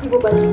Спасибо большое.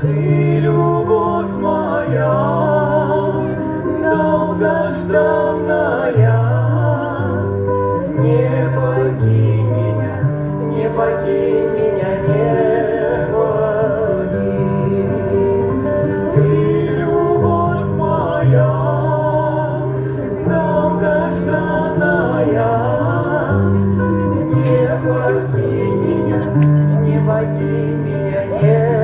Ты, любовь моя, долгожданная, не покинь меня, не покинь меня, не покинь. Ты, любовь моя, долгожданная, не покинь меня, не покинь меня, не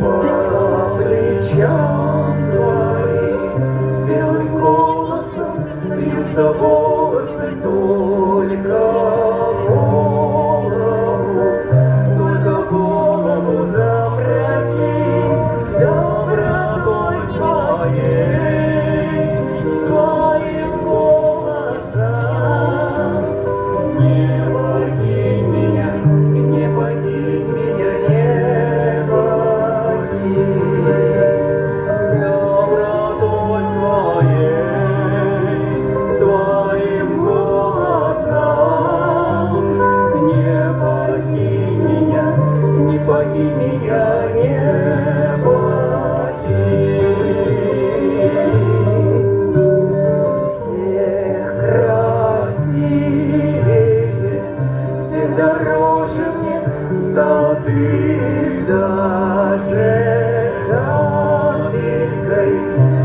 по плечам твоим с белым голосом льются волосы, только голову запрокинь добротой своим голосом. Не покинь меня, не покинь меня, не покинь добротой своим голосом. Не покинь меня, не покинь меня, не покинь. Всех красивее, всех дороже мне стал ты, даже капелькой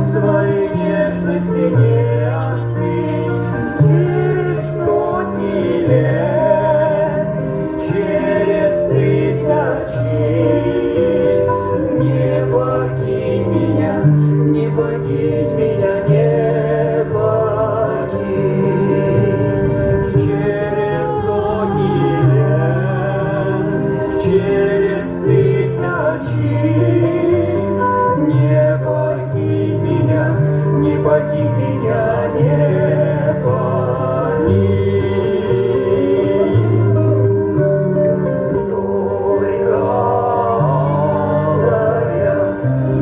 своей нежности не остынь. Через сотни лет, через тысячи, не покинь меня, не покинь меня, не покинь. Через сотни лет, через тысячи, не покинь меня, не покинь меня, не покинь.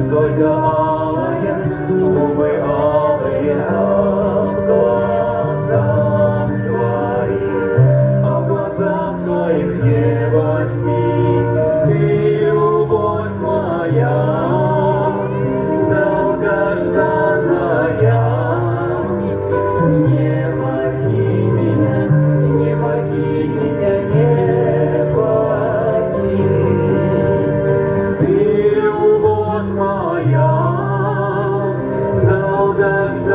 Зорька алая, губы алые, а в глазах твоих небо синь. Ты, любовь моя, долгожданная, не покинь меня, не покинь меня, не покинь. Ты, любовь моя, долгожданная.